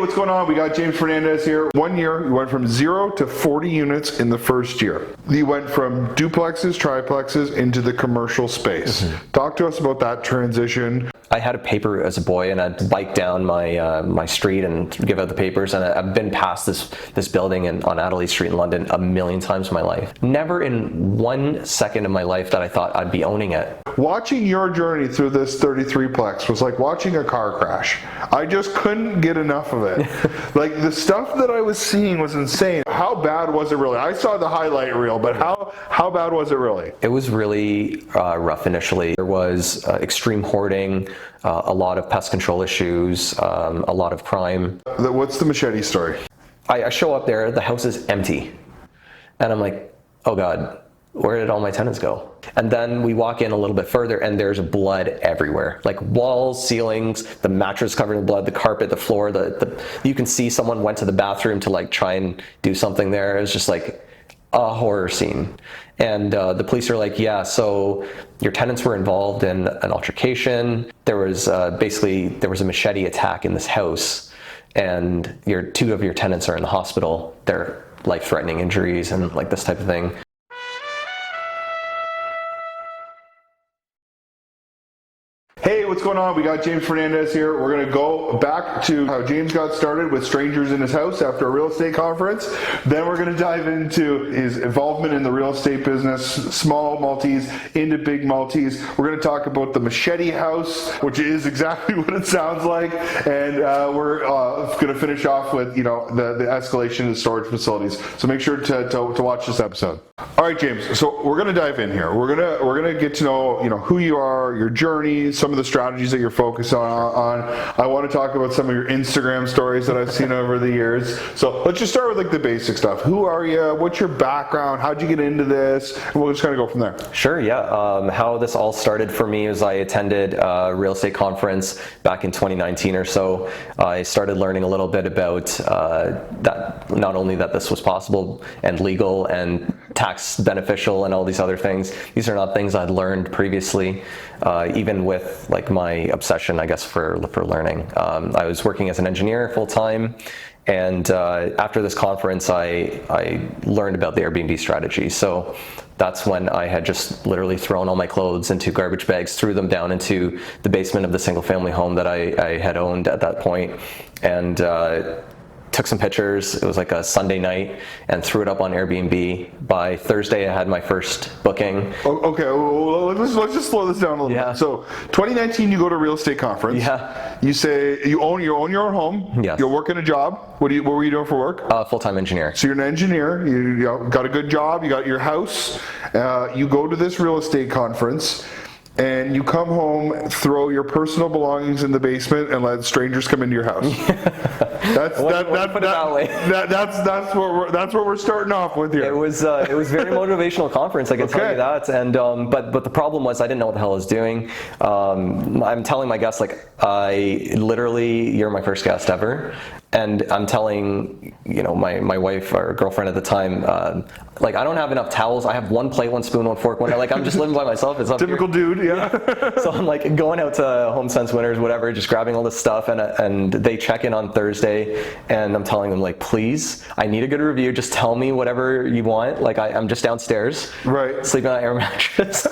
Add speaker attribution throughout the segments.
Speaker 1: what's going on? We got James Fernandez here. 1 year, you went from 0 to 40 units in the first year. You went from duplexes, triplexes into the commercial space. Talk to us about that transition.
Speaker 2: I had a paper as a boy, and I'd bike down my street and give out the papers. And I've been past this building on Adelaide Street in London a million times in my life. Never in 1 second of my life that I thought I'd be owning it.
Speaker 1: Watching your journey through this 33-plex was like watching a car crash. I just couldn't get enough of it. Like, the stuff that I was seeing was insane. How bad was it really? I saw the highlight reel, but how bad was it really?
Speaker 2: It was really rough initially. There was extreme hoarding, a lot of pest control issues, a lot of crime.
Speaker 1: What's the Machete Story?
Speaker 2: I show up there, the house is empty. And I'm like, oh God, where did all my tenants go? And then we walk in a little bit further and there's blood everywhere. Like walls, ceilings, the mattress covered in blood, the carpet, the floor, you can see someone went to the bathroom to like try and do something there. It was just like a horror scene. And the police are like, yeah, so your tenants were involved in an altercation. There was there was a machete attack in this house, and two of your tenants are in the hospital. They're life-threatening injuries and like this type of thing.
Speaker 1: Hey, what's going on? We got James Fernandez here. We're going to go back to how James got started with strangers in his house after a real estate conference. Then we're going to dive into his involvement in the real estate business, small multis into big multis. We're going to talk about the Machete House, which is exactly what it sounds like. And we're going to finish off with, the escalation of storage facilities. So make sure to watch this episode. All right, James. So we're going to dive in here. We're going to get to know, who you are, your journey, some of the strategies that you're focused on. I want to talk about some of your Instagram stories that I've seen over the years. So let's just start with like the basic stuff. Who are you? What's your background? How'd you get into this? And we'll just kind of go from there.
Speaker 2: Sure, yeah. How this all started for me is I attended a real estate conference back in 2019 or so. I started learning a little bit about that, not only that this was possible and legal and tax beneficial and all these other things. These are not things I'd learned previously, even with like my obsession, I guess, for learning. I was working as an engineer full time, and after this conference, I learned about the Airbnb strategy. So that's when I had just literally thrown all my clothes into garbage bags, threw them down into the basement of the single family home that I had owned at that point, and took some pictures. It was like a Sunday night, and threw it up on Airbnb. By Thursday, I had my first booking.
Speaker 1: Okay, well, let's just slow this down a little bit. So 2019, you go to a real estate conference.
Speaker 2: Yeah.
Speaker 1: You say you own your own home.
Speaker 2: Yes.
Speaker 1: You're working a job. What were you doing for work?
Speaker 2: Full-time engineer.
Speaker 1: So you're an engineer. You got a good job. You got your house. You go to this real estate conference, and you come home, throw your personal belongings in the basement, and let strangers come into your house. That's what we're starting off with here.
Speaker 2: It was very motivational conference, I can tell you that. And but the problem was I didn't know what the hell I was doing. I'm telling my guests, like, you're my first guest ever. And I'm telling, my wife or girlfriend at the time, like, I don't have enough towels. I have one plate, one spoon, one fork, I'm just living by myself. It's up
Speaker 1: Typical
Speaker 2: here.
Speaker 1: Dude, yeah.
Speaker 2: So I'm like going out to HomeSense Winners, whatever, just grabbing all this stuff, and they check in on Thursday, and I'm telling them, like, please, I need a good review. Just tell me whatever you want. Like, I'm just downstairs,
Speaker 1: right,
Speaker 2: sleeping on an air mattress,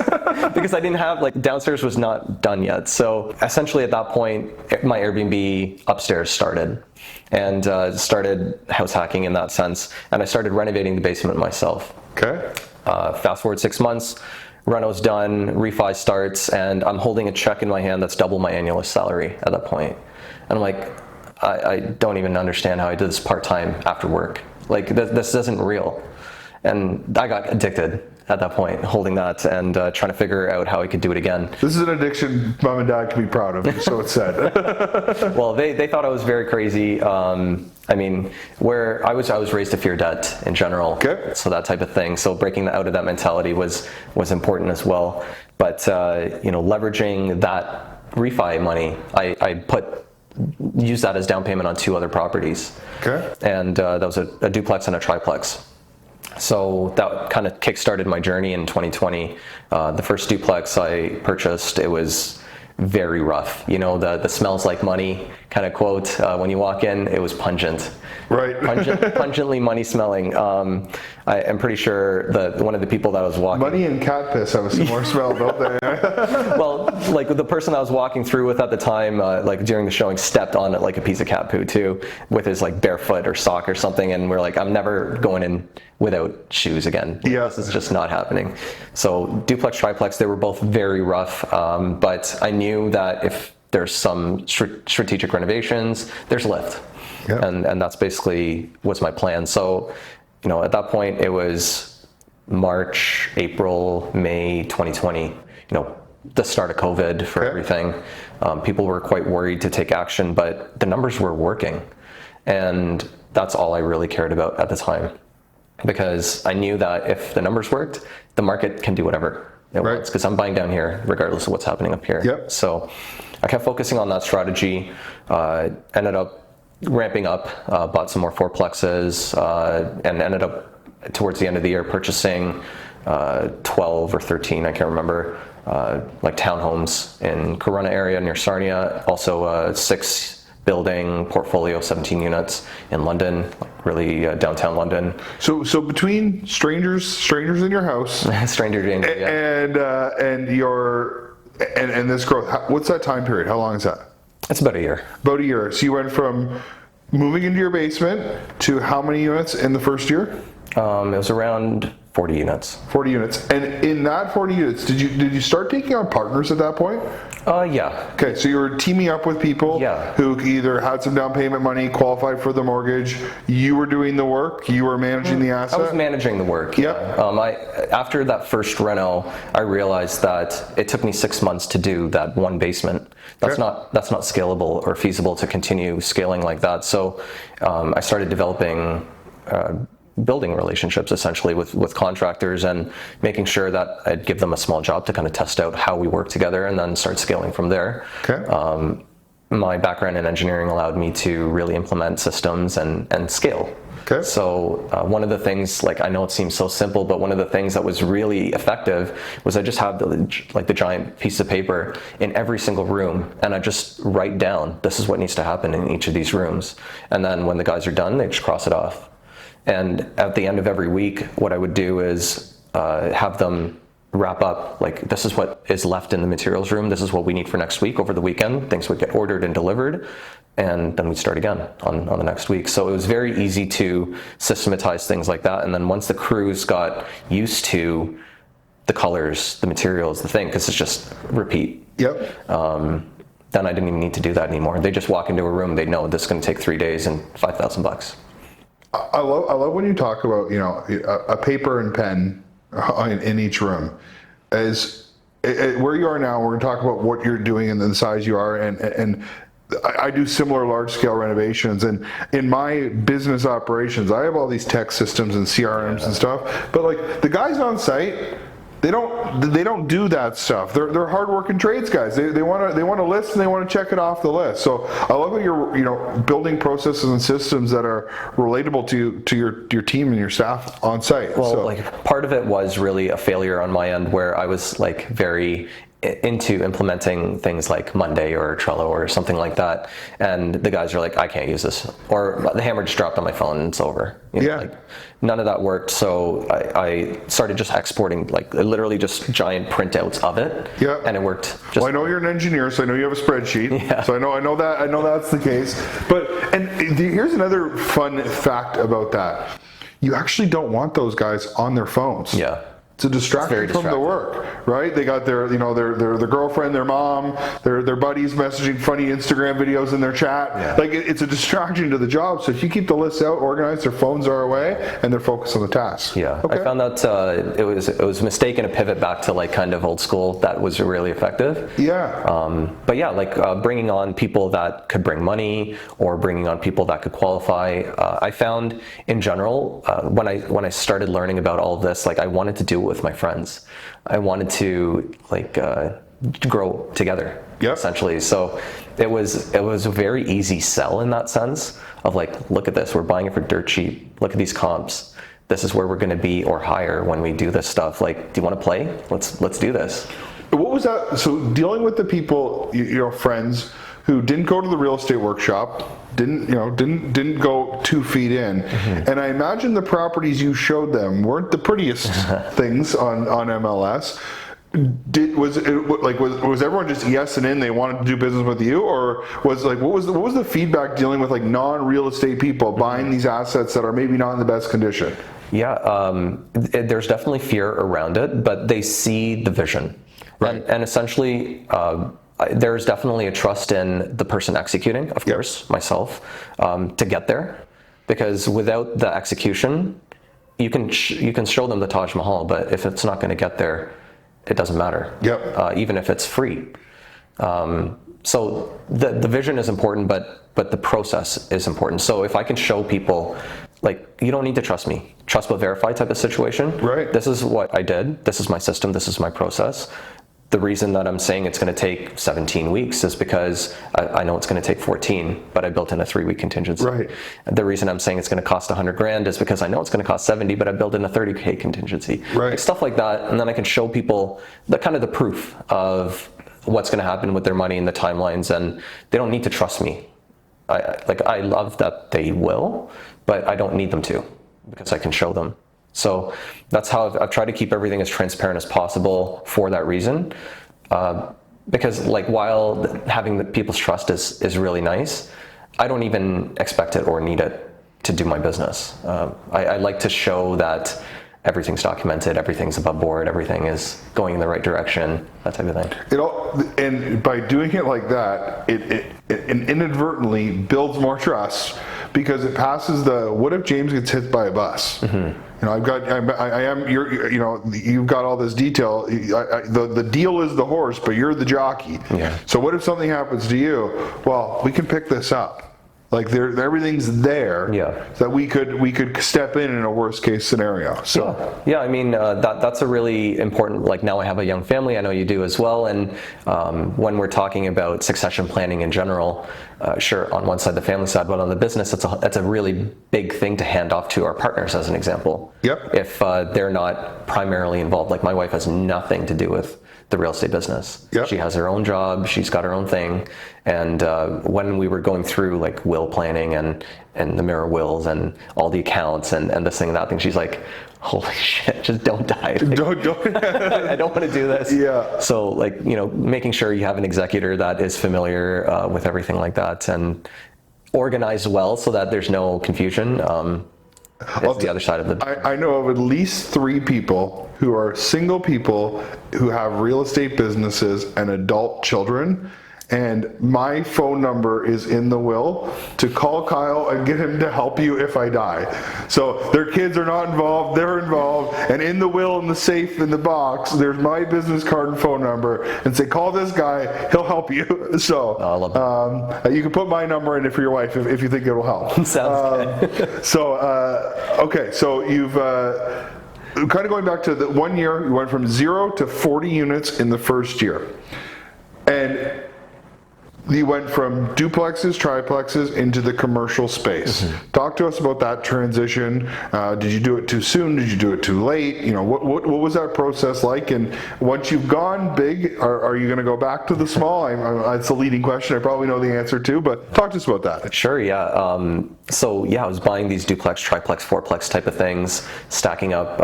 Speaker 2: because I didn't have, like, downstairs was not done yet. So essentially at that point, my Airbnb upstairs started. And started house hacking in that sense, and I started renovating the basement myself.
Speaker 1: Okay.
Speaker 2: Fast forward 6 months, reno's done, refi starts, and I'm holding a check in my hand that's double my annual salary at that point. And I'm like, I don't even understand how I did this part-time after work. Like, this isn't real. And I got addicted at that point, holding that and trying to figure out how I could do it again.
Speaker 1: This is an addiction Mom and Dad can be proud of, so it's said.
Speaker 2: Well, they thought I was very crazy. I mean, where I was raised to fear debt in general.
Speaker 1: Okay.
Speaker 2: So that type of thing. So breaking out of that mentality was important as well. But leveraging that refi money, I used that as down payment on 2 other properties.
Speaker 1: Okay.
Speaker 2: And that was a duplex and a triplex. So that kind of kick-started my journey in 2020. The first duplex I purchased, it was very rough. The smells like money kind of quote. When you walk in, it was pungent.
Speaker 1: Right.
Speaker 2: Pungently money smelling. I'm pretty sure that one of the people that was walking...
Speaker 1: Money and cat piss have a similar smell, don't they?
Speaker 2: Well, like the person I was walking through with at the time, like during the showing, stepped on it like a piece of cat poo too, with his like barefoot or sock or something, and we're like, I'm never going in without shoes again.
Speaker 1: Yeah.
Speaker 2: This is just not happening. So duplex, triplex, they were both very rough, but I knew that if there's some strategic renovations, there's lift.
Speaker 1: Yep.
Speaker 2: And that's basically was my plan. So, at that point it was March, April, May 2020, the start of COVID for everything. People were quite worried to take action, but the numbers were working. And that's all I really cared about at the time, because I knew that if the numbers worked, the market can do whatever it wants, because I'm buying down here regardless of what's happening up here.
Speaker 1: Yep.
Speaker 2: So I kept focusing on that strategy, ended up ramping up, bought some more fourplexes, and ended up towards the end of the year purchasing 12 or 13, I can't remember, like townhomes in Corunna area near Sarnia, also a 6-building portfolio, 17 units in London, really downtown London.
Speaker 1: So between strangers in your house,
Speaker 2: Stranger danger, yeah.
Speaker 1: and this growth, what's that time period? How long is that?
Speaker 2: It's about a year.
Speaker 1: About a year. So you went from moving into your basement to how many units in the first year?
Speaker 2: It was around 40 units.
Speaker 1: 40 units. And in that 40 units, did you start taking on partners at that point?
Speaker 2: Yeah.
Speaker 1: Okay, so you were teaming up with people who either had some down payment money, qualified for the mortgage. You were doing the work. You were managing the asset.
Speaker 2: I was managing the work.
Speaker 1: Yeah.
Speaker 2: After that first reno, I realized that it took me 6 months to do that one basement. That's not scalable or feasible to continue scaling like that. So I started developing building relationships essentially with contractors, and making sure that I'd give them a small job to kind of test out how we work together, and then start scaling from there.
Speaker 1: Okay.
Speaker 2: My background in engineering allowed me to really implement systems and scale.
Speaker 1: Okay.
Speaker 2: So one of the things, like I know it seems so simple, but one of the things that was really effective was I just have the giant piece of paper in every single room, and I just write down, this is what needs to happen in each of these rooms. And then when the guys are done, they just cross it off. And at the end of every week, what I would do is have them wrap up, like, this is what is left in the materials room, this is what we need for next week. Over the weekend, things would get ordered and delivered, and then we'd start again on the next week. So it was very easy to systematize things like that. And then once the crews got used to the colors, the materials, the thing, because it's just repeat.
Speaker 1: Yep.
Speaker 2: Then I didn't even need to do that anymore. They just walk into a room, they know this is going to take 3 days and $5,000.
Speaker 1: I love when you talk about, a paper and pen in each room. As where you are now, we're going to talk about what you're doing and the size you are, and I do similar large scale renovations, and in my business operations, I have all these tech systems and CRMs and stuff, but like the guys on site, they don't do that stuff. They're hardworking trades guys. They want a list, and they want to check it off the list. So I love that you're building processes and systems that are relatable to your team and your staff on site.
Speaker 2: Well, like part of it was really a failure on my end, where I was like very into implementing things like Monday or Trello or something like that, and the guys are like, I can't use this, or the hammer just dropped on my phone and it's over. Like, none of that worked. So I started just exporting, like literally just giant printouts of it. Yeah. And it worked.
Speaker 1: Well, I know you're an engineer, so I know you have a spreadsheet. Yeah. So I know that's the case. And here's another fun fact about that. You actually don't want those guys on their phones.
Speaker 2: Yeah.
Speaker 1: It's a distraction from the work, right? They got their girlfriend, their mom, their buddies messaging funny Instagram videos in their chat. Yeah. Like it's a distraction to the job. So if you keep the lists out, organized, their phones are away, and they're focused on the task.
Speaker 2: Yeah, okay. I found that it was a mistake and a pivot back to like kind of old school that was really effective.
Speaker 1: Yeah.
Speaker 2: But yeah, like bringing on people that could bring money, or bringing on people that could qualify. I found in general when I started learning about all of this, like I wanted to do it with my friends. I wanted to like grow together, essentially. So it was a very easy sell in that sense of like, look at this, we're buying it for dirt cheap. Look at these comps. This is where we're going to be or higher when we do this stuff. Like, do you want to play? Let's do this.
Speaker 1: What was that? So dealing with the people, friends who didn't go to the real estate workshop, didn't go 2 feet in, and I imagine the properties you showed them weren't the prettiest things on MLS. Was everyone just yes and in? They wanted to do business with you, or was what was the feedback dealing with like non-real estate people buying these assets that are maybe not in the best condition?
Speaker 2: Yeah, there's definitely fear around it, but they see the vision,
Speaker 1: right?
Speaker 2: And essentially, there's definitely a trust in the person executing, of course, myself, to get there, because without the execution, you can show them the Taj Mahal, but if it's not going to get there, it doesn't matter.
Speaker 1: Yep.
Speaker 2: Even if it's free. So the vision is important, but the process is important. So if I can show people, like, you don't need to trust me, trust but verify type of situation.
Speaker 1: Right.
Speaker 2: This is what I did. This is my system. This is my process. The reason that I'm saying it's going to take 17 weeks is because I know it's going to take 14, but I built in a 3-week contingency.
Speaker 1: Right.
Speaker 2: The reason I'm saying it's going to cost $100,000 is because I know it's going to cost 70, but I built in a 30K contingency.
Speaker 1: Right.
Speaker 2: Like stuff like that, and then I can show people the kind of the proof of what's going to happen with their money and the timelines, and they don't need to trust me. I love that they will, but I don't need them to, because I can show them. So that's how I've tried to keep everything as transparent as possible for that reason. Because like, while having the people's trust is really nice, I don't even expect it or need it to do my business. I like to show that everything's documented, everything's above board, everything is going in the right direction, that type of thing.
Speaker 1: And by doing it like that, it inadvertently builds more trust, because it passes the what if James gets hit by a bus? You've got all this detail. The deal is the horse, but you're the jockey.
Speaker 2: Yeah.
Speaker 1: So what if something happens to you? Well, we can pick this up. Like everything's there, so that we could step in a worst case scenario. So
Speaker 2: yeah, I mean that's a really important. Like, now I have a young family. I know you do as well. And when we're talking about succession planning in general, sure, on one side the family side, but on the business, it's a really big thing to hand off to our partners, as an example.
Speaker 1: Yep.
Speaker 2: If they're not primarily involved, like my wife has nothing to do with the real estate business.
Speaker 1: Yep.
Speaker 2: She has her own job, she's got her own thing. And when we were going through like will planning and the mirror wills and all the accounts and this thing and that thing, she's like, holy shit, just don't die. Like, don't. I don't want to do this.
Speaker 1: Yeah.
Speaker 2: So like, making sure you have an executor that is familiar with everything like that and organized well so that there's no confusion. It's the other side of the...
Speaker 1: I know of at least 3 people who are single people who have real estate businesses and adult children, and my phone number is in the will to call Kyle and get him to help you if I die. So their kids are not involved, they're involved, and in the will, in the safe, in the box, there's my business card and phone number, and say, call this guy, he'll help you. So
Speaker 2: I love that.
Speaker 1: you can put my number in it for your wife if you think it will help.
Speaker 2: Sounds good.
Speaker 1: So, okay, so you've... kind of going back to the 1 year, you went from 0 to 40 units in the first year. And you went from duplexes, triplexes into the commercial space. Mm-hmm. Talk to us about that transition. Did you do it too soon? Did you do it too late? What was that process like? And once you've gone big, are you going to go back to the small? It's a leading question. I probably know the answer to, but talk to us about that.
Speaker 2: Sure, yeah. So yeah, I was buying these duplex, triplex, fourplex type of things, stacking up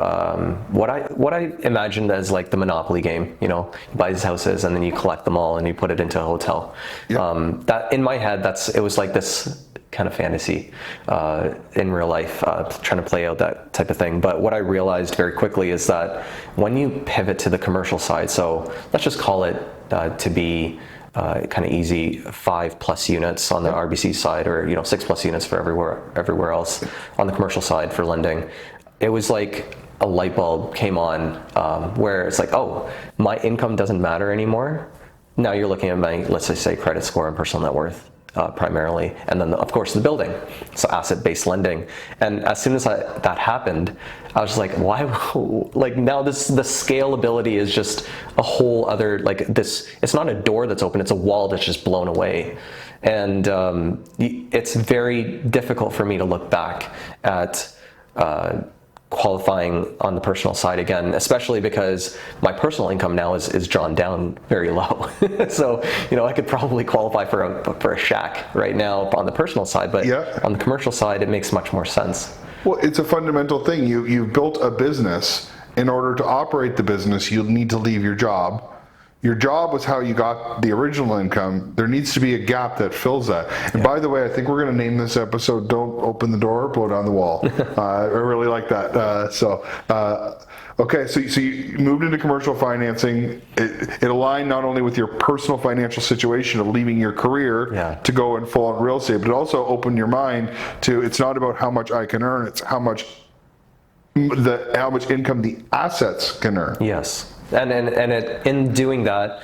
Speaker 2: what I imagined as like the Monopoly game. You buy these houses and then you collect them all and you put it into a hotel. Yep. That in my head, it was like this kind of fantasy in real life, trying to play out that type of thing. But what I realized very quickly is that when you pivot to the commercial side, so let's just call it to be kind of easy, 5+ units on the RBC side, or 6+ units for everywhere else on the commercial side for lending. It was like a light bulb came on, where it's like, oh, my income doesn't matter anymore. Now you're looking at my, let's just say, credit score and personal net worth primarily, and then of course the building, so asset-based lending. And as soon as that happened, I was just like, why? Like, now the scalability is just a whole other, like, this. It's not a door that's open; it's a wall that's just blown away. And it's very difficult for me to look back at qualifying on the personal side again, especially because my personal income now is drawn down very low. So, I could probably qualify for a shack right now on the personal side, but on the commercial side, it makes much more sense.
Speaker 1: Well, it's a fundamental thing. You've built a business. In order to operate the business, you'll need to leave your job. Your job was how you got the original income. There needs to be a gap that fills that. And by the way, I think we're going to name this episode "Don't Open the Door, Blow Down the Wall." I really like that. Okay, so you moved into commercial financing. It aligned not only with your personal financial situation of leaving your career to go and full on real estate, but it also opened your mind to, it's not about how much I can earn, it's how much income the assets can earn.
Speaker 2: Yes. And in doing that,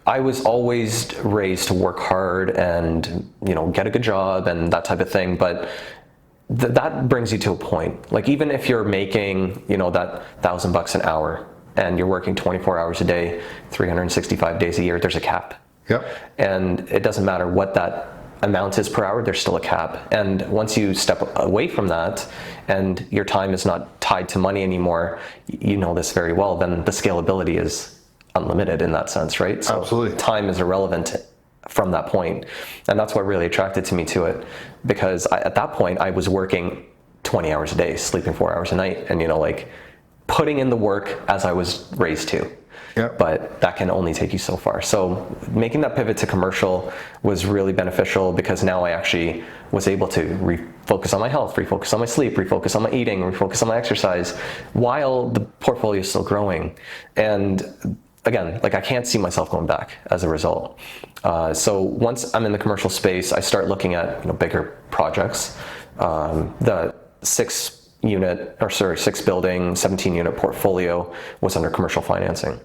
Speaker 2: I was always raised to work hard and, get a good job and that type of thing. But that brings you to a point. Like, even if you're making, that $1,000 an hour and you're working 24 hours a day, 365 days a year, there's a cap.
Speaker 1: Yep.
Speaker 2: And it doesn't matter what that amount is per hour, there's still a cap. And once you step away from that and your time is not tied to money anymore, you know this very well, then the scalability is unlimited in that sense, right? So
Speaker 1: absolutely.
Speaker 2: Time is irrelevant from that point. And that's what really attracted me to it, because at that point I was working 20 hours a day, sleeping 4 hours a night, and putting in the work as I was raised to.
Speaker 1: Yep.
Speaker 2: But that can only take you so far. So making that pivot to commercial was really beneficial, because now I actually was able to refocus on my health, refocus on my sleep, refocus on my eating, refocus on my exercise, while the portfolio is still growing. And again, I can't see myself going back as a result. So once I'm in the commercial space, I start looking at bigger projects. The 6 building, 17 unit portfolio was under commercial financing.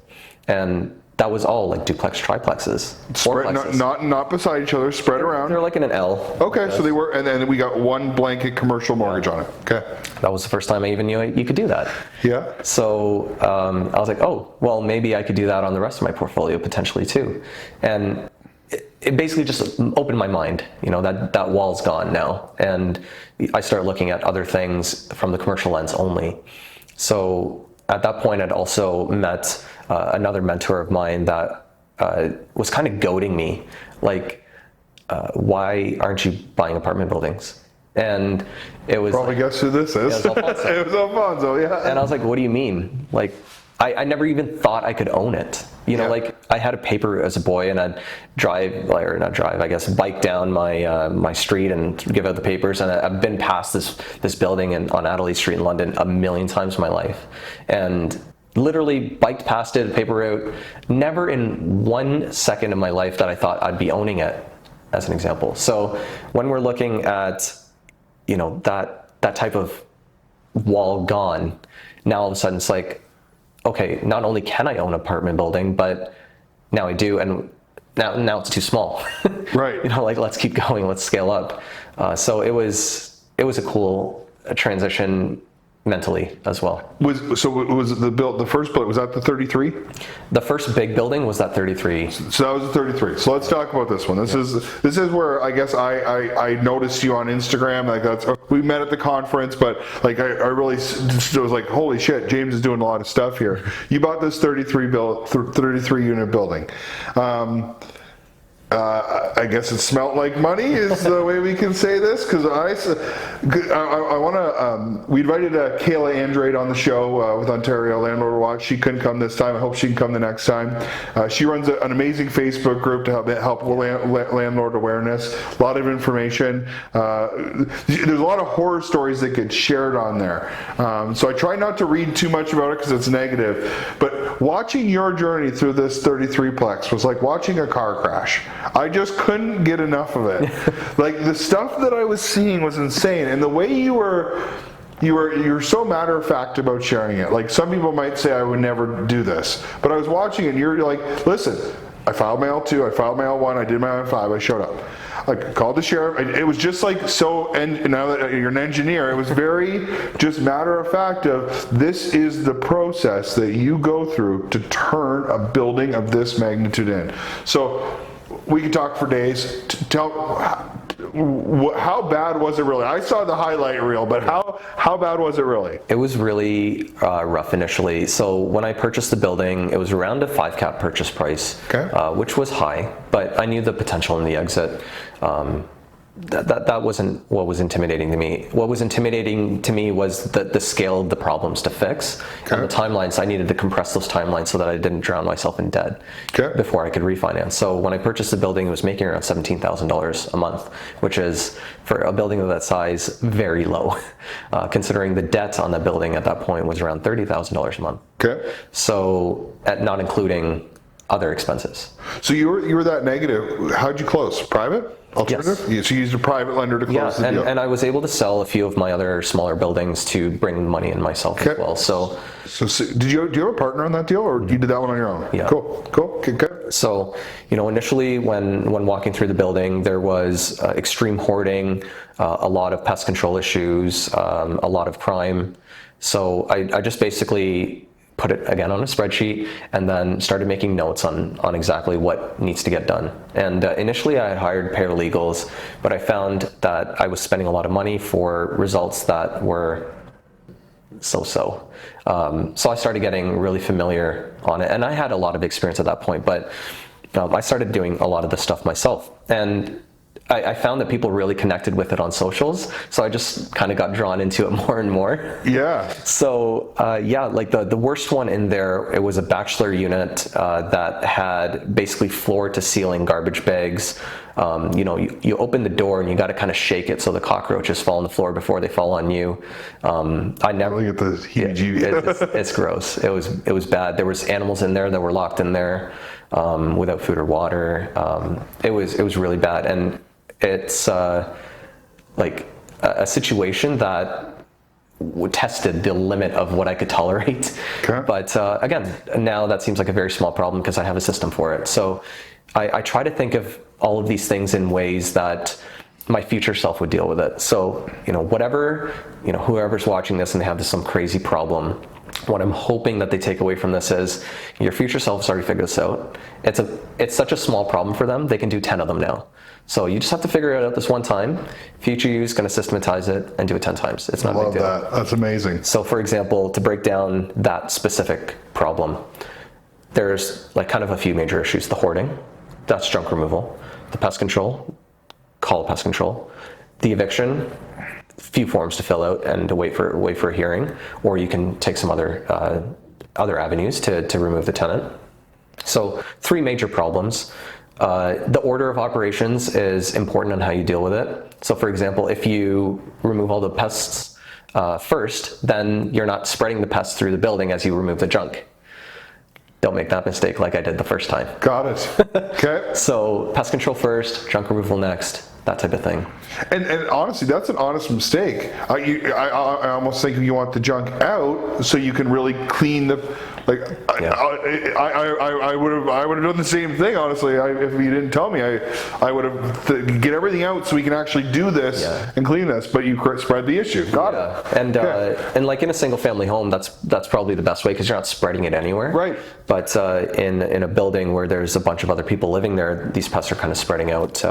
Speaker 2: And that was all duplex triplexes.
Speaker 1: Spread, not beside each other, spread around.
Speaker 2: They're in an L.
Speaker 1: Okay, so they were, and then we got one blanket commercial mortgage on it. Okay.
Speaker 2: That was the first time I even knew you could do that. Yeah. So I was like, oh, well, maybe I could do that on the rest of my portfolio potentially too. And it basically just opened my mind, that wall's gone now. And I started looking at other things from the commercial lens only. So at that point, I'd also met another mentor of mine that was kind of goading me, why aren't you buying apartment buildings? And it was
Speaker 1: probably guess who this is.
Speaker 2: It was Alfonso.
Speaker 1: It was Alfonso, yeah.
Speaker 2: And I was like, what do you mean? I never even thought I could own it. I had a paper as a boy, and I'd bike down my street and give out the papers. And I've been past this building on Adelaide Street in London a million times in my life, and literally biked past it, paper route. Never in 1 second of my life that I thought I'd be owning it, as an example. So when we're looking at that type of wall gone, now all of a sudden it's okay, not only can I own an apartment building, but now I do, and now it's too small.
Speaker 1: Right.
Speaker 2: Let's keep going, let's scale up. So it was a cool transition mentally as well.
Speaker 1: Was the first building, was that the 33?
Speaker 2: The first big building was that 33.
Speaker 1: So that was the 33. So let's talk about this one. This is where I guess I noticed you on Instagram. We met at the conference, but I really was like, holy shit, James is doing a lot of stuff here. You bought this 33 unit building. I guess it smelt like money is the way we can say this, because I want to, we invited Kayla Andrade on the show with Ontario Landlord Watch. She couldn't come this time. I hope she can come the next time. She runs an amazing Facebook group to help landlord awareness. A lot of information. There's a lot of horror stories that get shared on there. So I try not to read too much about it because it's negative. But watching your journey through this 33-plex was like watching a car crash. I just couldn't get enough of it. The stuff that I was seeing was insane, and the way you were so matter of fact about sharing it. Some people might say I would never do this, but I was watching it, and you're like, listen, I filed my L2, I filed my L1, I did my L5, I showed up. I called the sheriff. It was just so, and now that you're an engineer, it was very just matter of fact of, this is the process that you go through to turn a building of this magnitude in. So we could talk for days. how bad was it really? I saw the highlight reel, but how bad was it really?
Speaker 2: It was really rough initially. So when I purchased the building, it was around a 5 cap purchase price, which was high, but I knew the potential in the exit. That wasn't what was intimidating to me. What was intimidating to me was the scale of the problems to fix and the timelines. I needed to compress those timelines so that I didn't drown myself in debt before I could refinance. So when I purchased the building, it was making around $17,000 a month, which is, for a building of that size, very low, considering the debt on the building at that point was around $30,000 a month. So not including other expenses.
Speaker 1: So you were that negative. How'd you close? Private? Alternative?
Speaker 2: Yes.
Speaker 1: So you used a private lender to close the deal.
Speaker 2: And I was able to sell a few of my other smaller buildings to bring money in myself as well. So
Speaker 1: do you have a partner on that deal, or you did that one on your own?
Speaker 2: Yeah.
Speaker 1: Cool. Okay.
Speaker 2: So, initially when walking through the building, there was extreme hoarding, a lot of pest control issues, a lot of crime. So I just basically put it again on a spreadsheet and then started making notes on exactly what needs to get done. And initially I had hired paralegals, but I found that I was spending a lot of money for results that were so-so. So I started getting really familiar on it, and I had a lot of experience at that point, but I started doing a lot of this stuff myself. And I found that people really connected with it on socials, so I just kind of got drawn into it more and more.
Speaker 1: Yeah.
Speaker 2: So like the worst one in there, it was a bachelor unit that had basically floor to ceiling garbage bags. You open the door and you got to kind of shake it so the cockroaches fall on the floor before they fall on you. I never
Speaker 1: look at the heebie-jeebies.
Speaker 2: It's gross. It was bad. There was animals in there that were locked in there without food or water. It was really bad, and it's like a situation that tested the limit of what I could tolerate. But again, now that seems like a very small problem because I have a system for it. So I try to think of all of these things in ways that my future self would deal with it. So, whoever's watching this and they have some crazy problem, what I'm hoping that they take away from this is your future self has already figured this out. It's such a small problem for them, they can do 10 of them now. So you just have to figure it out this one time. Future you is going to systematize it and do it 10 times. It's not a big deal.
Speaker 1: Love that. That's amazing.
Speaker 2: So for example, to break down that specific problem, there's like kind of a few major issues. The hoarding, that's junk removal. The pest control, call pest control. The eviction, few forms to fill out and to wait for a hearing, or you can take some other avenues to remove the tenant. So 3 major problems. The order of operations is important on how you deal with it. So for example, if you remove all the pests first, then you're not spreading the pests through the building as you remove the junk. Don't make that mistake like I did the first time.
Speaker 1: Got it. Okay.
Speaker 2: So pest control first, junk removal next, that type of thing.
Speaker 1: And honestly, that's an honest mistake. I almost think you want the junk out so you can really clean the. I would have done the same thing. Honestly, if you didn't tell me, I would have get everything out so we can actually do this and clean this. But you spread the issue. Got it.
Speaker 2: And like in a single family home, that's probably the best way because you're not spreading it anywhere.
Speaker 1: Right.
Speaker 2: But in a building where there's a bunch of other people living there, these pests are kind of spreading out.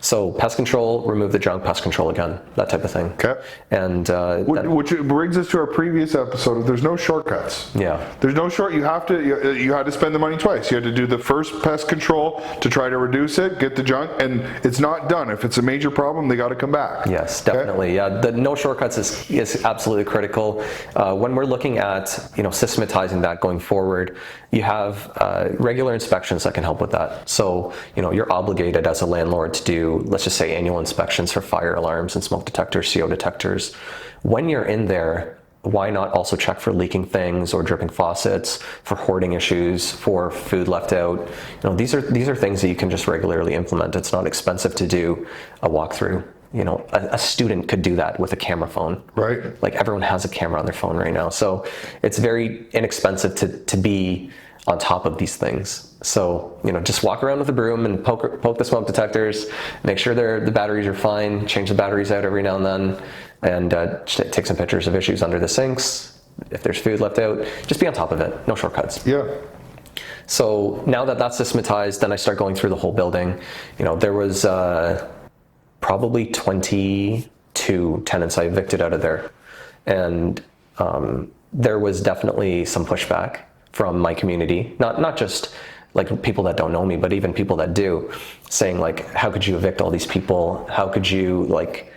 Speaker 2: So pest control, remove the junk, pest control again, that type of thing.
Speaker 1: Okay.
Speaker 2: And
Speaker 1: which brings us to our previous episode. There's no shortcuts.
Speaker 2: Yeah.
Speaker 1: There's no short. You had to spend the money twice. You had to do the first pest control to try to reduce it, get the junk, and it's not done. If it's a major problem, they got to come back.
Speaker 2: Yes, definitely. Yeah, the no shortcuts is absolutely critical. When we're looking at systematizing that going forward, you have regular inspections that can help with that. So you're obligated as a landlord to do, let's just say, annual inspections for fire alarms and smoke detectors, CO detectors. When you're in there, why not also check for leaking things or dripping faucets, for hoarding issues, for food left out? These are things that you can just regularly implement. It's not expensive to do a walkthrough. A student could do that with a camera phone.
Speaker 1: Right. Like
Speaker 2: everyone has a camera on their phone right now. So it's very inexpensive to be on top of these things. So, just walk around with a broom and poke the smoke detectors, make sure the batteries are fine, change the batteries out every now and then, and take some pictures of issues under the sinks. If there's food left out, just be on top of it. No shortcuts.
Speaker 1: Yeah.
Speaker 2: So now that that's systematized, then I start going through the whole building. There was probably 22 tenants I evicted out of there. And there was definitely some pushback from my community, not just like people that don't know me, but even people that do, saying like, how could you evict all these people? How could you like,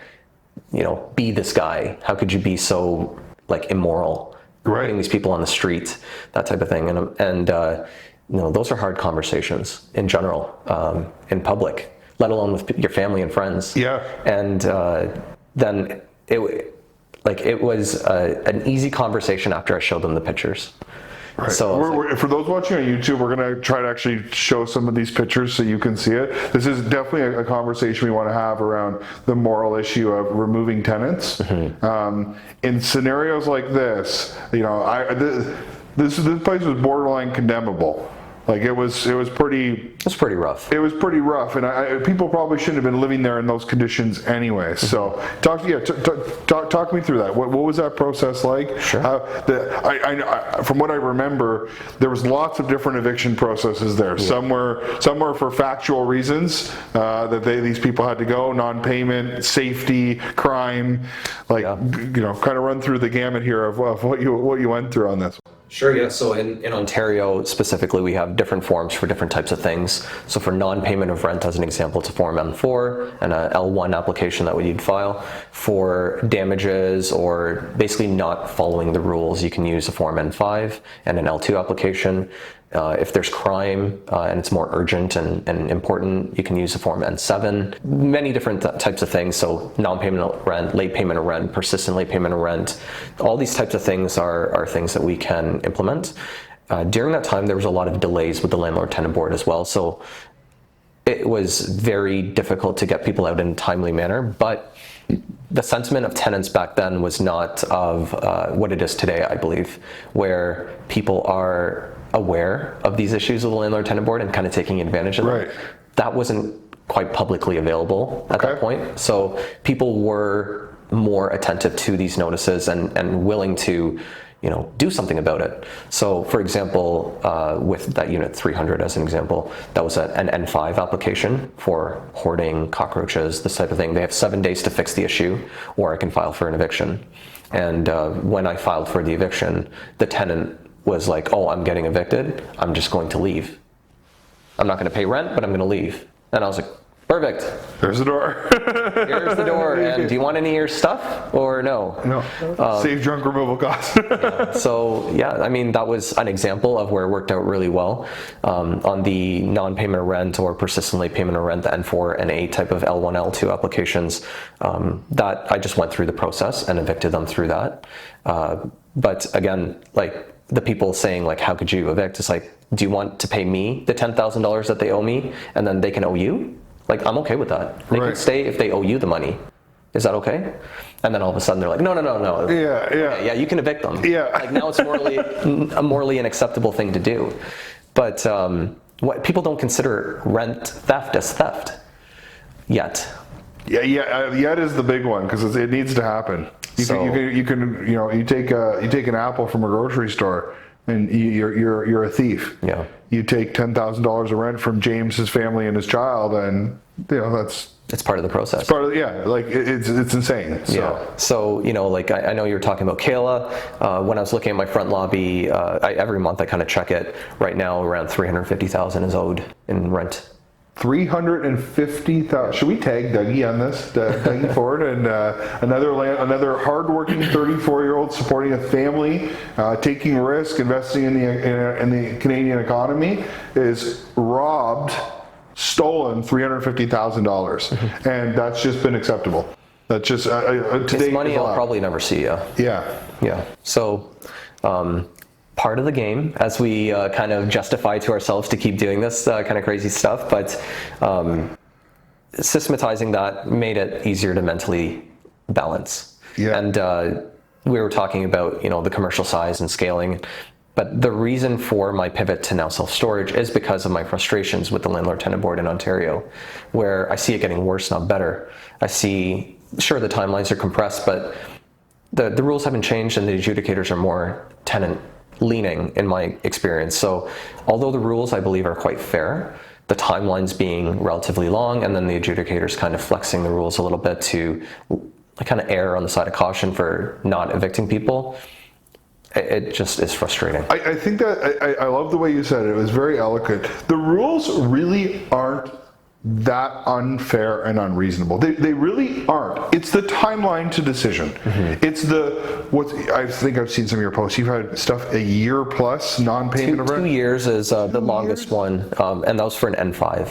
Speaker 2: be this guy? How could you be so like immoral?
Speaker 1: Right.
Speaker 2: Putting these people on the street, that type of thing. And those are hard conversations in general, in public, let alone with your family and friends.
Speaker 1: Yeah.
Speaker 2: And then it was an easy conversation after I showed them the pictures.
Speaker 1: Right.
Speaker 2: So
Speaker 1: for those watching on YouTube, we're going to try to actually show some of these pictures so you can see it. This is definitely a conversation we want to have around the moral issue of removing tenants. Mm-hmm. In scenarios like this, this place was borderline condemnable. Like it was pretty.
Speaker 2: It's pretty rough.
Speaker 1: It was pretty rough, and people probably shouldn't have been living there in those conditions anyway. So, talk me through that. What was that process like?
Speaker 2: Sure.
Speaker 1: From what I remember, there was lots of different eviction processes there. Yeah. Some were for factual reasons that these people had to go, non-payment, safety, crime, kind of run through the gamut here of what you went through on this.
Speaker 2: Sure, yeah. So in Ontario specifically, we have different forms for different types of things. So for non-payment of rent, as an example, it's a Form M4 and a L1 application that you'd file. For damages or basically not following the rules, you can use a Form N5 and an L2 application. If there's crime and it's more urgent and important, you can use a Form N7. Many different types of things. So non-payment of rent, late payment of rent, persistent late payment of rent. All these types of things are things that we can implement. During that time, there was a lot of delays with the landlord-tenant board as well. So it was very difficult to get people out in a timely manner. But the sentiment of tenants back then was not of what it is today, I believe, where people are aware of these issues of the landlord-tenant board and kind of taking advantage of them.
Speaker 1: Right.
Speaker 2: That wasn't quite publicly available at that point. So people were more attentive to these notices and willing to do something about it. So for example, with that unit 300 as an example, that was an N5 application for hoarding, cockroaches, this type of thing. They have 7 days to fix the issue, or I can file for an eviction. And when I filed for the eviction, the tenant was like, oh, I'm getting evicted, I'm just going to leave. I'm not going to pay rent, but I'm going to leave. And I was like, perfect.
Speaker 1: There's the door.
Speaker 2: Here's the door. And do you want any of your stuff or no?
Speaker 1: No. Save junk removal costs.
Speaker 2: So yeah, I mean, that was an example of where it worked out really well. On the non-payment of rent or persistent late payment of rent, the N4 and 8 type of L1, L2 applications, that I just went through the process and evicted them through that. But again, like the people saying like, how could you evict? It's like, do you want to pay me the $10,000 that they owe me and then they can owe you? Like, I'm okay with that. They can stay if they owe you the money. Is that okay? And then all of a sudden they're like, no. Yeah, you can evict them.
Speaker 1: Yeah.
Speaker 2: Like now it's morally an acceptable thing to do. But what people don't consider rent theft as theft yet.
Speaker 1: Yeah. Yet is the big one because it needs to happen. You take an apple from a grocery store and you're a thief.
Speaker 2: Yeah.
Speaker 1: You take $10,000 of rent from James's family and his child, and it's
Speaker 2: part of the process.
Speaker 1: It's part of it's insane. So.
Speaker 2: Yeah. So like I know you're talking about Kayla. When I was looking at my front lobby, every month I kind of check it. Right now, around $350,000 is owed in rent.
Speaker 1: 350,000. Should we tag Dougie on this? Dougie Ford and another hardworking 34-year-old supporting a family, taking risk, investing in the Canadian economy, is stolen $350,000, and that's just been acceptable. That's just today.
Speaker 2: It's money I'll probably never see. Yeah. So. Part of the game as we kind of justify to ourselves to keep doing this kind of crazy stuff, but systematizing that made it easier to mentally balance.
Speaker 1: Yeah.
Speaker 2: And we were talking about the commercial size and scaling, but the reason for my pivot to now self-storage is because of my frustrations with the landlord-tenant board in Ontario, where I see it getting worse, not better. I see, sure, the timelines are compressed, but the rules haven't changed and the adjudicators are more tenant leaning in my experience. So although the rules I believe are quite fair, the timelines being relatively long, and then the adjudicators kind of flexing the rules a little bit to kind of err on the side of caution for not evicting people. It just is frustrating.
Speaker 1: I think that I love the way you said it. It was very eloquent. The rules really aren't that unfair and unreasonable. They really aren't. It's the timeline to decision. It's I think I've seen some of your posts. You've had stuff a year plus non-payment of rent.
Speaker 2: 2 years is the longest one, and that was for an N5.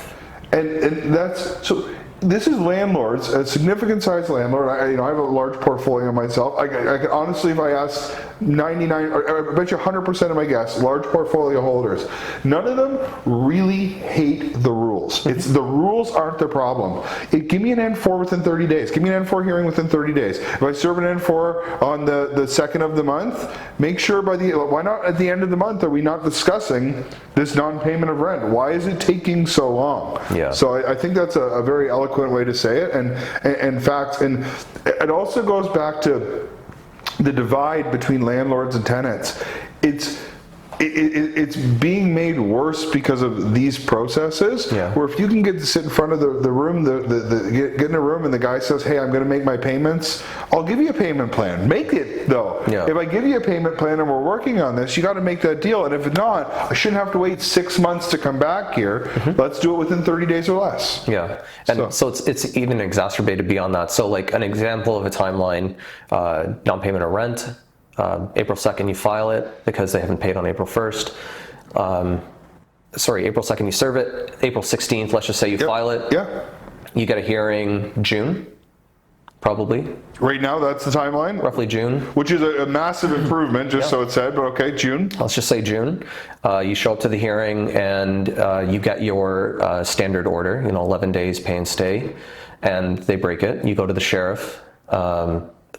Speaker 1: And that's so. This is landlords, a significant size landlord. I have a large portfolio myself. I could honestly, if I asked 99, or I bet you 100% of my guests, large portfolio holders, none of them really hate the rules. It's the rules aren't the problem. Give me an N4 within 30 days. Give me an N4 hearing within 30 days. If I serve an N4 on the second of the month, make sure why not at the end of the month are we not discussing this non-payment of rent? Why is it taking so long?
Speaker 2: Yeah.
Speaker 1: So I think that's a very eloquent way to say it, and facts, and it also goes back to the divide between landlords and tenants. It's being made worse because of these processes.
Speaker 2: Yeah.
Speaker 1: Where if you can get to sit in front of the room, get in a room, and the guy says, "Hey, I'm going to make my payments. I'll give you a payment plan. Make it though.
Speaker 2: Yeah.
Speaker 1: If I give you a payment plan and we're working on this, you got to make that deal. And if not, I shouldn't have to wait 6 months to come back here. Let's do it within 30 days or less."
Speaker 2: Yeah, and so it's even exacerbated beyond that. So like an example of a timeline, non-payment of rent. April 2nd you file it because they haven't paid on April 1st. April 2nd you serve it. April 16th, let's just say you file it.
Speaker 1: Yeah.
Speaker 2: You get a hearing June, probably.
Speaker 1: Right now, that's the timeline?
Speaker 2: Roughly June.
Speaker 1: Which is a massive improvement, just so it said, but okay, June.
Speaker 2: Let's just say June. You show up to the hearing and you get your standard order, 11 days pay and stay, and they break it. You go to the sheriff.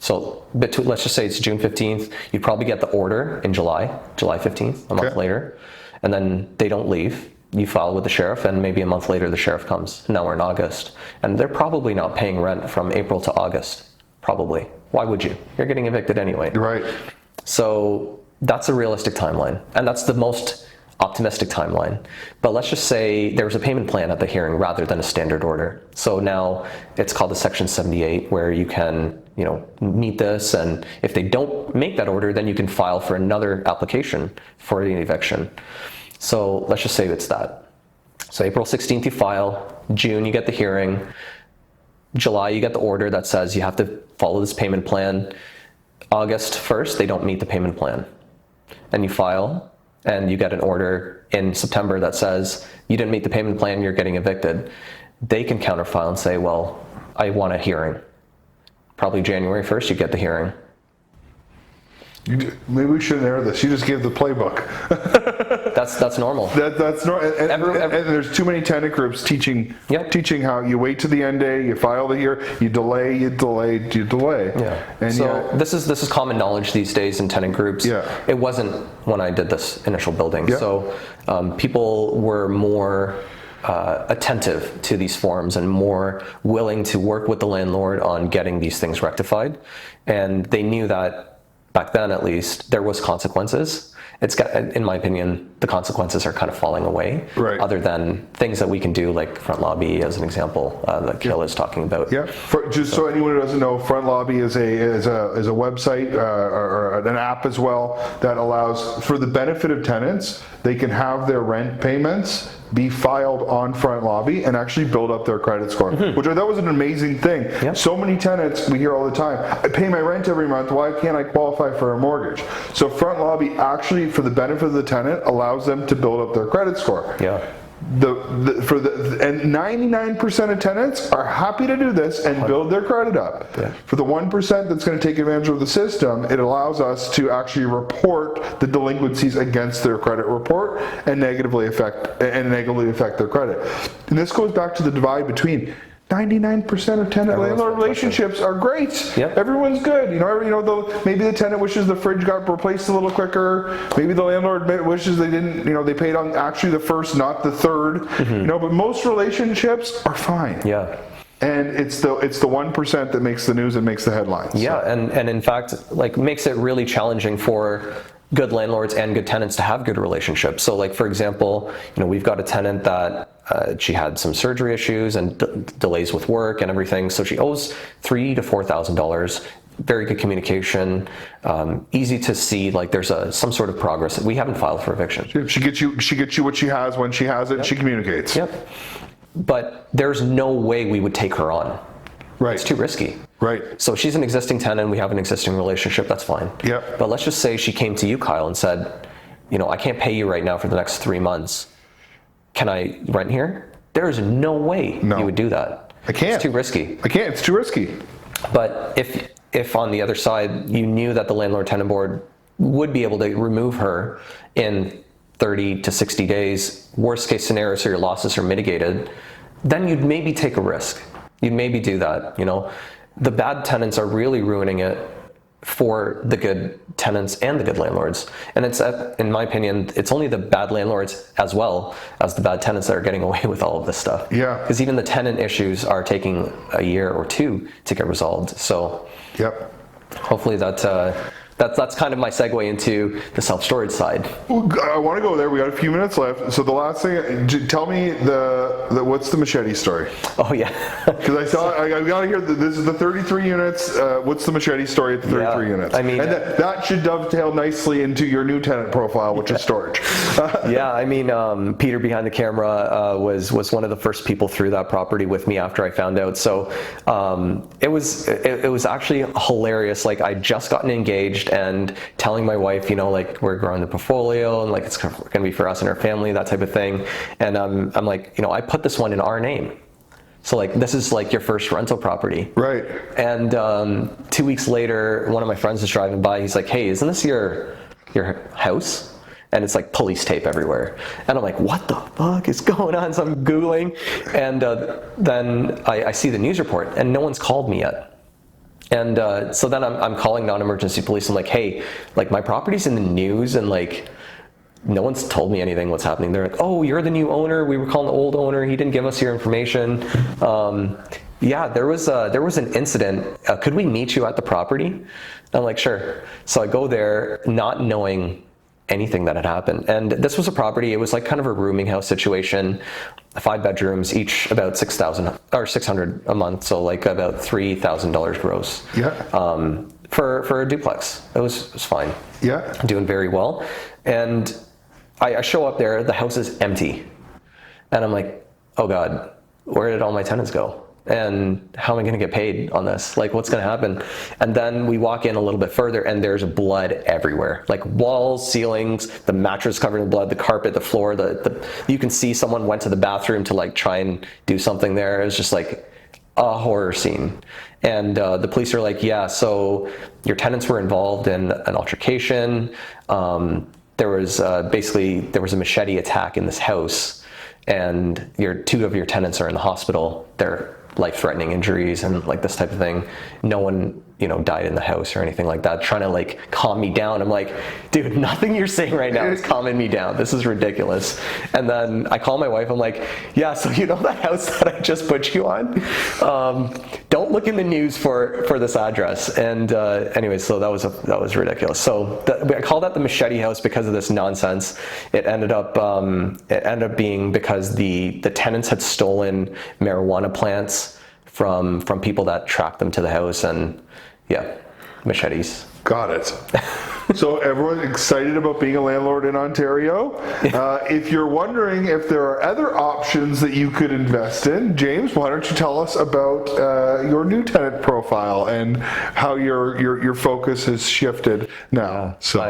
Speaker 2: So let's just say it's June 15th. You probably get the order in July 15th, a month later, and then they don't leave. You file with the sheriff, and maybe a month later the sheriff comes. Now we're in August, and they're probably not paying rent from April to August. Probably. Why would you? You're getting evicted anyway.
Speaker 1: Right.
Speaker 2: So that's a realistic timeline, and that's the most optimistic timeline. But let's just say there was a payment plan at the hearing rather than a standard order. So now it's called a Section 78, where you can meet this, and if they don't make that order, then you can file for another application for the eviction. So let's just say it's that. So April 16th you file, June you get the hearing, July you get the order that says you have to follow this payment plan. August 1st they don't meet the payment plan, and you file, and you get an order in September that says you didn't meet the payment plan, you're getting evicted. They can counterfile and say, well, I want a hearing. Probably January 1st you get the hearing.
Speaker 1: Maybe we shouldn't air this. You just gave the playbook.
Speaker 2: That's normal.
Speaker 1: That's normal. And there's too many tenant groups teaching how you wait to the end day, you file the year, you delay.
Speaker 2: Yeah.
Speaker 1: And
Speaker 2: so this is common knowledge these days in tenant groups.
Speaker 1: Yeah.
Speaker 2: It wasn't when I did this initial building.
Speaker 1: Yeah.
Speaker 2: So people were more attentive to these forms and more willing to work with the landlord on getting these things rectified. And they knew that back then, at least, there was consequences. In my opinion, the consequences are kind of falling away.
Speaker 1: Right.
Speaker 2: Other than things that we can do, like Front Lobby, as an example, that Kill is talking about.
Speaker 1: Yeah. So anyone who doesn't know, Front Lobby is a website or an app as well that allows, for the benefit of tenants, they can have their rent payments be filed on Front Lobby and actually build up their credit score, which I thought was an amazing thing. Yep. So many tenants, we hear all the time, I pay my rent every month, why can't I qualify for a mortgage? So Front Lobby actually, for the benefit of the tenant, allows them to build up their credit score.
Speaker 2: Yeah.
Speaker 1: And 99% of tenants are happy to do this and build their credit up. Yeah. For the 1% that's going to take advantage of the system, it allows us to actually report the delinquencies against their credit report and negatively affect their credit. And this goes back to the divide between 99% of tenant-landlord relationships are great.
Speaker 2: Yep.
Speaker 1: Everyone's good. Maybe the tenant wishes the fridge got replaced a little quicker. Maybe the landlord wishes they didn't. They paid on actually the first, not the third. But most relationships are fine.
Speaker 2: Yeah.
Speaker 1: And it's the 1% that makes the news and makes the headlines.
Speaker 2: Yeah, so. and in fact, makes it really challenging for good landlords and good tenants to have good relationships. So for example, we've got a tenant that she had some surgery issues and delays with work and everything. So she owes $3,000 to $4,000. Very good communication, easy to see like there's some sort of progress. We haven't filed for eviction.
Speaker 1: She gets you what she has when she has it. Yep. She communicates.
Speaker 2: Yep. But there's no way we would take her on.
Speaker 1: Right.
Speaker 2: It's too risky.
Speaker 1: Right.
Speaker 2: So she's an existing tenant. We have an existing relationship. That's fine.
Speaker 1: Yep.
Speaker 2: But let's just say she came to you, Kyle, and said, I can't pay you right now for the next 3 months. Can I rent here? There is no way you would do that.
Speaker 1: I can't.
Speaker 2: It's too risky.
Speaker 1: I can't. It's too risky.
Speaker 2: But if on the other side you knew that the landlord-tenant board would be able to remove her in 30 to 60 days, worst case scenario, so your losses are mitigated, then you'd maybe take a risk. You'd maybe do that. The bad tenants are really ruining it for the good tenants and the good landlords. And it's, in my opinion, it's only the bad landlords as well as the bad tenants that are getting away with all of this stuff.
Speaker 1: Yeah.
Speaker 2: Because even the tenant issues are taking a year or two to get resolved. So
Speaker 1: yep.
Speaker 2: Hopefully that's kind of my segue into the self-storage side.
Speaker 1: I want to go there. We got a few minutes left. So the last thing, tell me what's the Machete story?
Speaker 2: Oh yeah.
Speaker 1: Because I got to hear this is the 33 units. What's the Machete story at the 33 units?
Speaker 2: I mean,
Speaker 1: and that should dovetail nicely into your new tenant profile, which is storage.
Speaker 2: Yeah, I mean, Peter behind the camera was one of the first people through that property with me after I found out. So it was actually hilarious. Like I'd just gotten engaged and telling my wife, like we're growing the portfolio and like it's going to be for us and our family, that type of thing. And I'm like, I put this one in our name. So like this is like your first rental property.
Speaker 1: Right.
Speaker 2: And 2 weeks later, one of my friends is driving by. He's like, hey, isn't this your house? And it's like police tape everywhere. And I'm like, what the fuck is going on? So I'm Googling. And then I see the news report and no one's called me yet. And so then I'm calling non-emergency police. I'm like, hey, like my property's in the news and like no one's told me anything what's happening. They're like, oh, you're the new owner. We were calling the old owner. He didn't give us your information. Yeah, there was an incident. Could we meet you at the property? I'm like, sure. So I go there not knowing anything that had happened. And this was a property, it was like kind of a rooming house situation, 5 bedrooms, each about $600 a month. So like about $3,000 gross.
Speaker 1: Yeah.
Speaker 2: For a duplex. It was fine.
Speaker 1: Yeah.
Speaker 2: Doing very well. And I show up there, the house is empty. And I'm like, oh God, where did all my tenants go? And how am I going to get paid on this? Like, what's going to happen? And then we walk in a little bit further and there's blood everywhere. Like walls, ceilings, the mattress covered in blood, the carpet, the floor, you can see someone went to the bathroom to like try and do something there. It was just like a horror scene. And the police are like, yeah, so your tenants were involved in an altercation. There was a machete attack in this house and 2 of your tenants are in the hospital. They're life-threatening injuries and like this type of thing. No one, died in the house or anything like that, trying to like calm me down. I'm like, dude, nothing you're saying right now is calming me down. This is ridiculous. And then I call my wife. I'm like, yeah, so that house that I just put you on? Don't look in the news for this address. And anyway, so that was ridiculous. So I call that the Machete House because of this nonsense. It ended up being because the tenants had stolen marijuana plants from people that tracked them to the house, and yeah, machetes.
Speaker 1: Got it. So everyone's excited about being a landlord in Ontario. If you're wondering if there are other options that you could invest in, James, why don't you tell us about your new tenant profile and how your focus has shifted now? So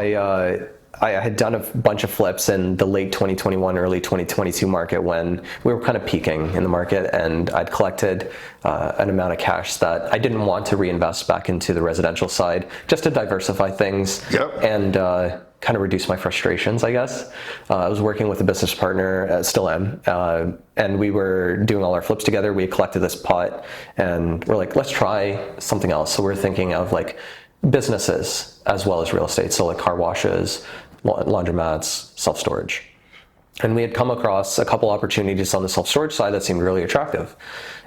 Speaker 2: I had done a bunch of flips in the late 2021, early 2022 market when we were kind of peaking in the market, and I'd collected an amount of cash that I didn't want to reinvest back into the residential side, just to diversify things.
Speaker 1: Yep.
Speaker 2: And kind of reduce my frustrations, I guess. I was working with a business partner, still am, and we were doing all our flips together. We had collected this pot, and we're like, let's try something else. So we're thinking of like businesses as well as real estate, so like car washes, laundromats, self-storage. And we had come across a couple opportunities on the self-storage side that seemed really attractive.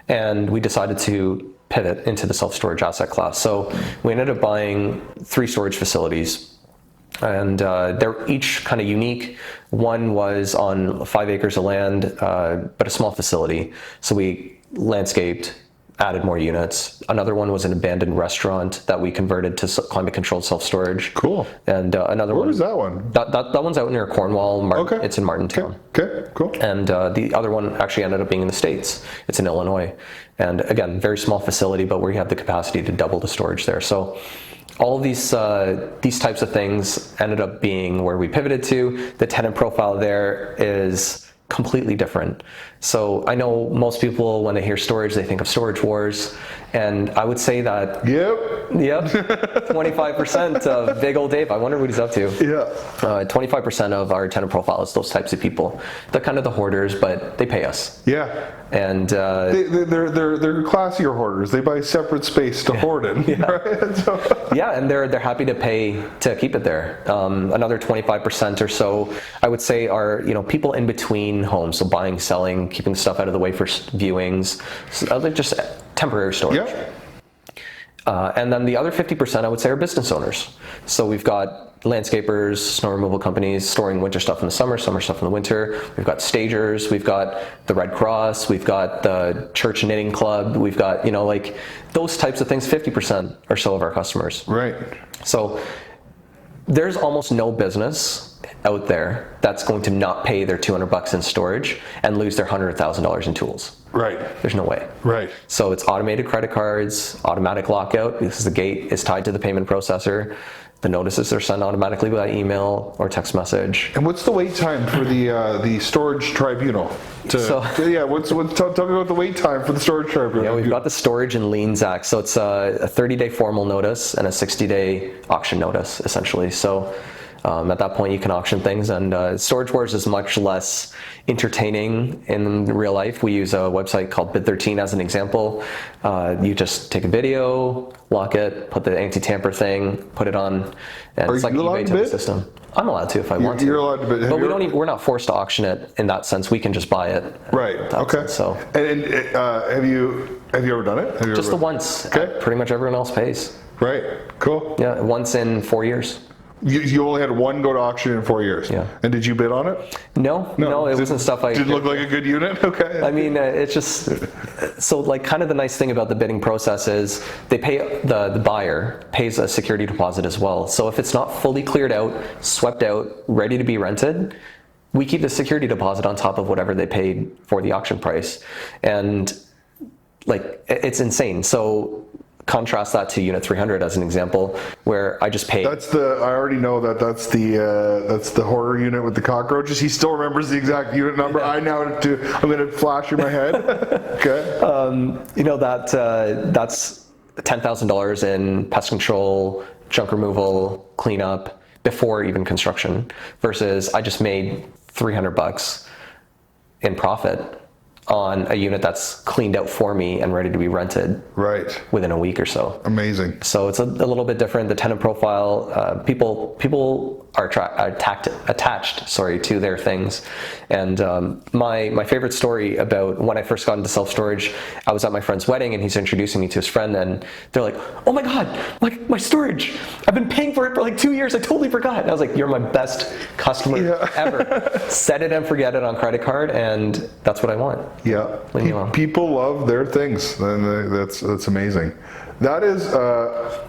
Speaker 2: And we decided to pivot into the self-storage asset class. So we ended up buying 3 storage facilities. And they're each kind of unique. One was on 5 acres of land, but a small facility. So we landscaped, added more units. Another one was an abandoned restaurant that we converted to climate-controlled self-storage.
Speaker 1: Cool.
Speaker 2: And another
Speaker 1: Where
Speaker 2: one.
Speaker 1: was that one?
Speaker 2: That one's out near Cornwall.
Speaker 1: Okay.
Speaker 2: It's in Martintown.
Speaker 1: Okay, cool.
Speaker 2: And the other one actually ended up being in the States. It's in Illinois. And again, very small facility, but we have the capacity to double the storage there. So all of these types of things ended up being where we pivoted to. The tenant profile there is completely different. So I know most people, when they hear storage, they think of Storage Wars. And I would say that,
Speaker 1: Yep.
Speaker 2: 25% of big old Dave, I wonder what he's up to.
Speaker 1: Yeah.
Speaker 2: 25% of our tenant profile is those types of people. They're kind of the hoarders, but they pay us.
Speaker 1: Yeah.
Speaker 2: And
Speaker 1: they're classier hoarders. They buy separate space to hoard in.
Speaker 2: Yeah.
Speaker 1: Right? So.
Speaker 2: Yeah, and they're happy to pay to keep it there. Another 25% or so, I would say, are people in between homes, so buying, selling, keeping stuff out of the way for viewings, so they're just temporary storage.
Speaker 1: Yep.
Speaker 2: And then the other 50%, I would say, are business owners. So we've got landscapers, snow removal companies storing winter stuff in the summer stuff in the winter. We've got stagers, we've got the Red Cross, we've got the church knitting club, we've got, like those types of things, 50% or so of our customers.
Speaker 1: Right.
Speaker 2: So there's almost no business out there that's going to not pay their $200 in storage and lose their $100,000 in tools.
Speaker 1: Right.
Speaker 2: There's no way.
Speaker 1: Right.
Speaker 2: So it's automated credit cards, automatic lockout, because the gate is tied to the payment processor. The notices are sent automatically by email or text message.
Speaker 1: And what's the wait time for the storage tribunal? Tell me about the wait time for the storage tribunal.
Speaker 2: Yeah, we've got the Storage and Liens Act. So it's a 30-day formal notice and a 60-day auction notice, essentially. So at that point, you can auction things, and Storage Wars is much less entertaining in real life. We use a website called Bid13 as an example. You just take a video, lock it, put the anti-tamper thing, put it on, and it's like an eBay type of system. I'm allowed to if I want to.
Speaker 1: You're allowed to bid.
Speaker 2: But we're not forced to auction it in that sense. We can just buy it.
Speaker 1: Right. Okay.
Speaker 2: Sense, so.
Speaker 1: And have you ever done it?
Speaker 2: Just the once.
Speaker 1: Okay.
Speaker 2: Pretty much everyone else pays.
Speaker 1: Right. Cool.
Speaker 2: Yeah, once in 4 years.
Speaker 1: You only had one go to auction in 4 years.
Speaker 2: Yeah.
Speaker 1: And did you bid on it?
Speaker 2: No, it wasn't stuff I...
Speaker 1: Did it look like a good unit? Okay.
Speaker 2: I mean, it's just... So, like, kind of the nice thing about the bidding process is they pay... The buyer pays a security deposit as well. So if it's not fully cleared out, swept out, ready to be rented, we keep the security deposit on top of whatever they paid for the auction price. And, like, it's insane. So... Contrast that to Unit 300 as an example, where I just paid.
Speaker 1: I already know that's the hoarder unit with the cockroaches. He still remembers the exact unit number. Yeah. I'm going to flash in my head. Okay.
Speaker 2: That's $10,000 in pest control, junk removal, cleanup before even construction, versus I just made $300 in profit on a unit that's cleaned out for me and ready to be rented within a week or so.
Speaker 1: Amazing.
Speaker 2: So it's a little bit different. The tenant profile, people are attached to their things. And my favorite story about when I first got into self-storage, I was at my friend's wedding and he's introducing me to his friend, and they're like, "Oh my God, like my storage, I've been paying for it for like 2 years, I totally forgot." And I was like, "You're my best customer ever." Set it and forget it on credit card, and that's what I want.
Speaker 1: Yeah, people love their things, and that's amazing. That is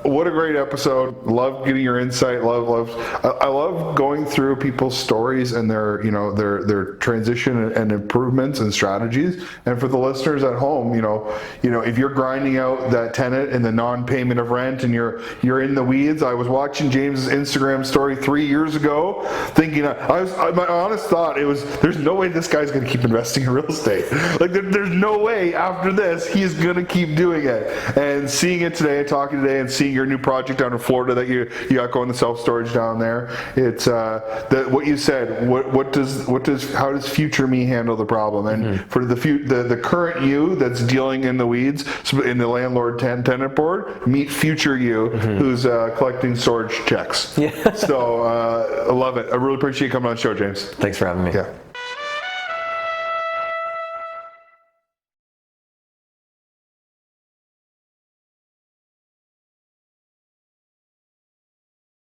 Speaker 1: what a great episode. Love getting your insight. I love going through people's stories and their transition and improvements and strategies. And for the listeners at home, if you're grinding out that tenant and the non-payment of rent and you're in the weeds. I was watching James's Instagram story 3 years ago, thinking my honest thought there's no way this guy's going to keep investing in real estate. Like there's no way after this he's going to keep doing it. And seeing it today, talking today, and seeing your new project down in Florida that you got going, the self-storage down there. It's what you said. How does future me handle the problem? And for the current you that's dealing in the weeds in the landlord tenant board, meet future you who's collecting storage checks. Yeah. So I love it. I really appreciate you coming on the show, James.
Speaker 2: Thanks for having me.
Speaker 1: Yeah.